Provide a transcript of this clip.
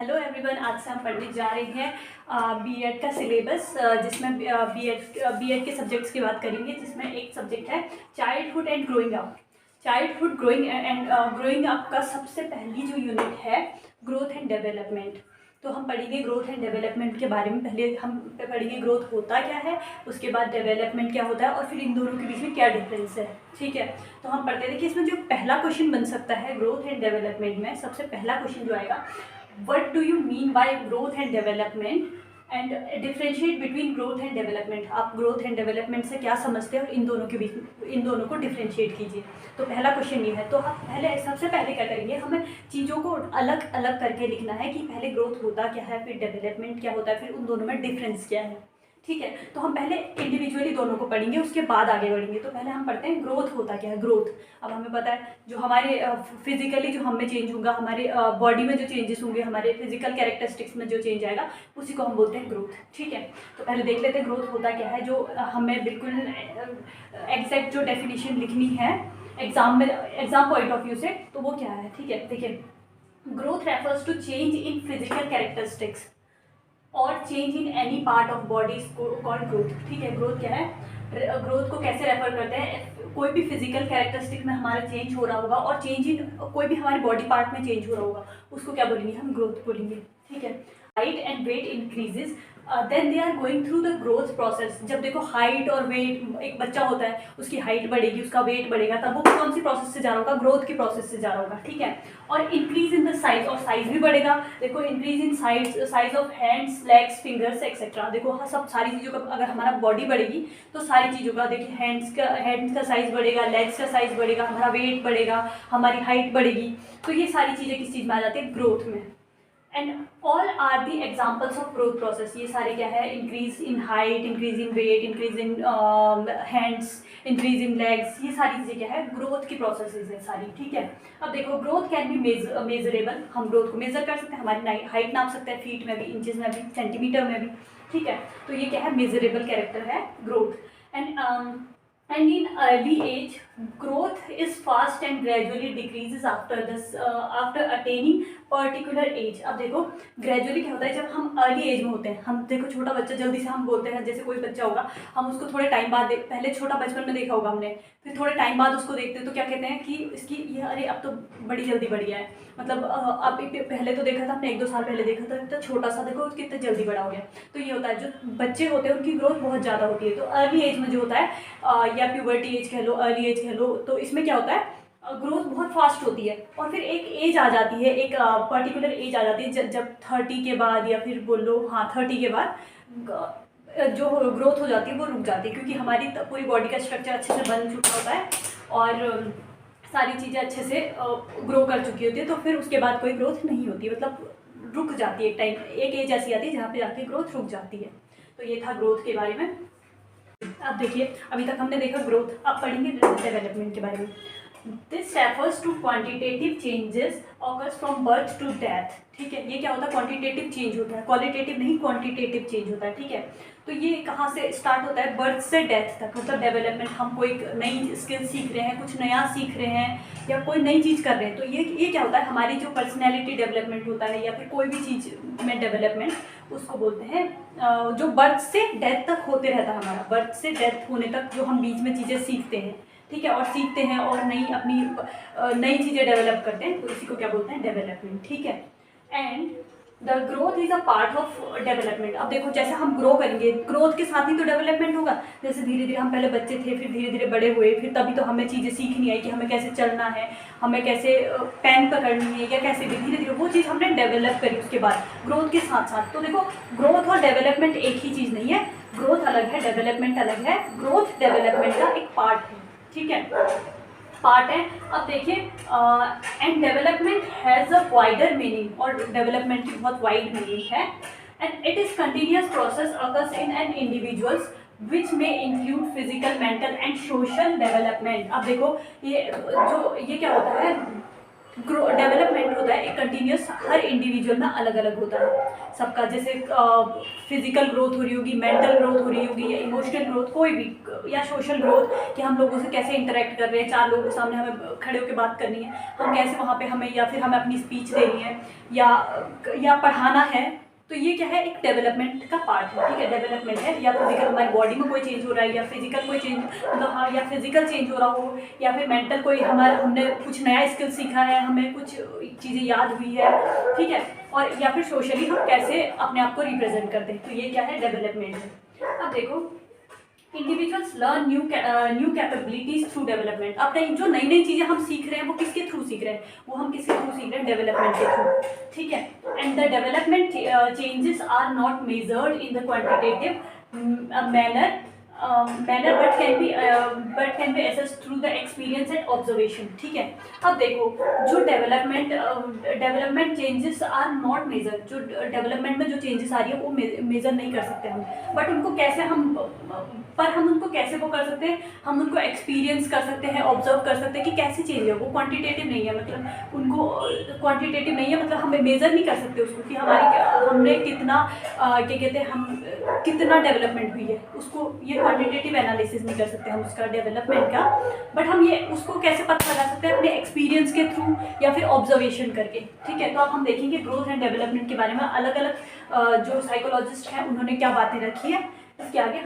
Hello everyone, आज से हम पढ़ने जा रहे हैं बीएड का सिलेबस, जिसमें बीएड के सब्जेक्ट्स की बात करेंगे। जिसमें एक सब्जेक्ट है childhood and growing up. Childhood growing up का सबसे पहली जो यूनिट है ग्रोथ एंड डेवलपमेंट। तो हम पढ़ेंगे ग्रोथ एंड डेवलपमेंट के बारे में। पहले हम पढ़ेंगे ग्रोथ होता क्या है, उसके बाद डेवलपमेंट क्या होता है और फिर इन दोनों के बीच में क्या डिफरेंस है। ठीक है, तो हम पढ़ते हैं कि इसमें जो पहला क्वेश्चन बन सकता है ग्रोथ एंड डेवलपमेंट में, सबसे पहला क्वेश्चन जो आएगा, what do you mean by growth and development and differentiate between growth and development। आप growth and development से क्या समझते हैं और इन दोनों के बीच, इन दोनों को डिफ्रेंशिएट कीजिए। तो पहला क्वेश्चन ये है। तो हम पहले सबसे पहले क्या करेंगे, हमें चीज़ों को अलग अलग करके लिखना है कि पहले ग्रोथ होता क्या है, फिर डेवलपमेंट क्या होता है, फिर उन दोनों में डिफरेंस क्या है। ठीक है, तो हम पहले इंडिविजुअली दोनों को पढ़ेंगे, उसके बाद आगे बढ़ेंगे। तो पहले हम पढ़ते हैं ग्रोथ होता क्या है। ग्रोथ, अब हमें पता है जो हमारे फिजिकली जो हमें चेंज होगा, हमारे बॉडी में जो चेंजेस होंगे, हमारे फिजिकल कैरेक्टरिस्टिक्स में जो चेंज आएगा, उसी को हम बोलते हैं ग्रोथ। ठीक है, तो पहले देख लेते हैं ग्रोथ होता क्या है, जो हमें बिल्कुल एग्जैक्ट जो डेफिनेशन लिखनी है एग्जाम पॉइंट ऑफ व्यू से, तो वो क्या है। ठीक है, देखिए, growth refers to change in physical characteristics और change in any part of body called growth. ठीक है, ग्रोथ क्या है, ग्रोथ को कैसे रेफर करते हैं, कोई भी फिजिकल कैरेक्टरिस्टिक में हमारा चेंज हो रहा होगा और चेंज इन कोई भी हमारे बॉडी पार्ट में चेंज हो रहा होगा, उसको क्या बोलेंगे, हम ग्रोथ बोलेंगे। ठीक है, height and weight increases then they are going through the growth process. जब देखो हाइट और वेट, एक बच्चा होता है उसकी हाइट बढ़ेगी, उसका वेट बढ़ेगा, तब वो कौन सी प्रोसेस से जा रहा होगा, ग्रोथ की प्रोसेस से जा रहा होगा। ठीक है, और इंक्रीज इन द साइज, और साइज भी बढ़ेगा। देखो, increase in size of hands, legs, fingers etcetera. देखो हाँ, सब सारी चीज़ों का, अगर हमारा बॉडी बढ़ेगी तो सारी चीज़ों का, देखिए हैंड्स का साइज बढ़ेगा, लेग्स का साइज बढ़ेगा, हमारा वेट बढ़ेगा, हमारी हाइट बढ़ेगी। तो ये सारी चीज़ें किस चीज़ में आ जाती है, ग्रोथ में। And all are the examples of growth process. ये सारे क्या है, increase in height, increase in weight, increase in hands, increase in legs, ये सारी चीज़ें क्या है, ग्रोथ की प्रोसेसेस है सारी। ठीक है, अब देखो, ग्रोथ कैन बी मेजरेबल। हम ग्रोथ को मेजर कर सकते हैं, हमारी हाइट नाप सकते हैं, फीट में भी, इंचेस में भी, सेंटीमीटर में भी। ठीक है, तो ये क्या है, मेजरेबल कैरेक्टर है growth. And in early age growth is fast and gradually decreases after attaining particular age. अब देखो, ग्रेजुअली क्या होता है, जब हम अर्ली एज में होते हैं, हम देखो छोटा बच्चा जल्दी से हम बोलते हैं, जैसे कोई बच्चा होगा, हम उसको थोड़े टाइम बाद पहले छोटा बचपन में देखा होगा हमने, फिर थोड़े टाइम बाद उसको देखते हैं तो क्या कहते हैं कि इसकी ये, अरे अब तो बड़ी जल्दी बढ़ गया है। मतलब अब पहले तो देखा था हमने, 1-2 साल पहले देखा था, तो छोटा सा, देखो कितना जल्दी बड़ा हो गया। तो ये होता है, जो बच्चे होते हैं उनकी ग्रोथ बहुत ज़्यादा होती है। तो अर्ली एज में जो होता है, या प्यूबर्टी एज कह लो, अर्ली एज कह लो, तो इसमें क्या होता है, ग्रोथ बहुत फास्ट होती है। और फिर एक एज आ जाती है, एक पर्टिकुलर एज आ जाती है, जब 30 के बाद, या फिर बोल लो हाँ 30 के बाद जो ग्रोथ हो जाती है वो रुक जाती है, क्योंकि हमारी पूरी बॉडी का स्ट्रक्चर अच्छे से बन चुका होता है और सारी चीज़ें अच्छे से ग्रो कर चुकी होती है। तो फिर उसके बाद कोई ग्रोथ नहीं होती, मतलब रुक जाती है। एक टाइम, एक एज ऐसी आती है जहाँ पे जाके ग्रोथ रुक जाती है। तो ये था ग्रोथ के बारे में। अब देखिए, अभी तक हमने देखा ग्रोथ, अब पढ़ेंगे डेवलपमेंट के बारे में। This refers to quantitative changes occurs from birth to death. ठीक है, ये क्या होता है, क्वांटिटेटिव चेंज होता है, क्वालिटेटिव नहीं, क्वांटिटेटिव चेंज होता है। ठीक है, तो ये कहाँ से स्टार्ट होता है, बर्थ से डेथ तक। मतलब डेवलपमेंट, हम कोई नई स्किल सीख रहे हैं, कुछ नया सीख रहे हैं, या कोई नई चीज़ कर रहे हैं, तो ये क्या होता है, हमारी जो पर्सनैलिटी डेवलपमेंट होता है, या फिर कोई भी चीज़ में डेवलपमेंट, उसको बोलते हैं जो बर्थ से डेथ तक होते रहता है। हमारा बर्थ से डेथ होने तक जो हम बीच में चीज़ें सीखते हैं, ठीक है, और सीखते हैं और नई चीज़ें डेवलप करते हैं, तो इसी को क्या बोलते हैं, डेवलपमेंट। ठीक है, and the growth is a part of development. अब देखो, जैसे हम ग्रो करेंगे, ग्रोथ के साथ ही तो डेवलपमेंट होगा। जैसे धीरे धीरे हम पहले बच्चे थे, फिर धीरे धीरे बड़े हुए, फिर तभी तो हमें चीज़ें सीखनी आई कि हमें कैसे चलना है, हमें कैसे पेन पकड़नी है, या कैसे भी धीरे धीरे वो चीज़ हमने डेवलप करी उसके बाद ग्रोथ के साथ साथ। तो देखो, ग्रोथ और डेवलपमेंट एक ही चीज़ नहीं है, ग्रोथ अलग है, डेवलपमेंट अलग है। ग्रोथ डेवलपमेंट का एक पार्ट है। ठीक है, पार्ट है। अब देखिए, and development has a wider meaning, और डेवलपमेंट की बहुत वाइड मीनिंग है। And it is continuous process occurs in an individuals which में include physical, mental and social development. अब देखो, ये क्या होता है, डेवलपमेंट होता है एक कंटिन्यूस, हर इंडिविजुअल में अलग अलग होता है सबका। जैसे फिजिकल ग्रोथ हो रही होगी, मेंटल ग्रोथ हो रही होगी, या इमोशनल ग्रोथ, कोई भी, या सोशल ग्रोथ कि हम लोगों से कैसे इंटरेक्ट कर रहे हैं, 4 लोगों के सामने हमें खड़े होकर बात करनी है, हम कैसे वहाँ पे हमें, या फिर हमें अपनी स्पीच देनी है, या पढ़ाना है। तो ये क्या है, एक डेवलपमेंट का पार्ट है, ठीक है, डेवलपमेंट है। या फिजिकल हमारी बॉडी में कोई चेंज हो रहा है, या फिजिकल कोई चेंज, मतलब हाँ, या फिजिकल चेंज हो रहा हो, या फिर मेंटल कोई हमने कुछ नया स्किल सीखा है, हमें कुछ चीज़ें याद हुई है, ठीक है। और या फिर सोशली हम कैसे अपने आप को रिप्रेजेंट करते हैं, तो ये क्या है, डेवलपमेंट है। अब देखो, individuals learn new capabilities through development. अब जो नई नई चीज़ें हम सीख रहे हैं वो किसके थ्रू सीख रहे हैं, वो हम किसके थ्रू सीख रहे हैं, डेवलपमेंट के थ्रू, ठीक है। And the development changes are not measured in the quantitative manner but can be assessed through the experience and observation, ठीक है। अब देखो, जो development changes are not measure, जो डेवलपमेंट में जो चेंजेस आ रही है वो मेजर नहीं कर सकते हम, बट उनको कैसे हम उनको कैसे वो कर सकते हैं, हम उनको एक्सपीरियंस कर सकते हैं, ऑब्जर्व कर सकते हैं कि कैसे चेंज है। वो क्वांटिटेटिव नहीं है, मतलब उनको क्वांटिटेटिव नहीं है, मतलब हमें मेजर नहीं कर सकते उसको कि हमने कितना क्या कहते हैं, हम कितना डेवलपमेंट हुई है, उसको ये क्वांटिटेटिव एनालिसिस नहीं कर सकते हम उसका डेवलपमेंट का। बट हम ये उसको कैसे पता लगा सकते हैं, अपने एक्सपीरियंस के थ्रू या फिर ऑब्जर्वेशन करके, ठीक है। तो अब हम देखेंगे ग्रोथ एंड डेवलपमेंट के बारे में अलग अलग जो साइकोलॉजिस्ट हैं उन्होंने क्या बातें रखी है, इसके आगे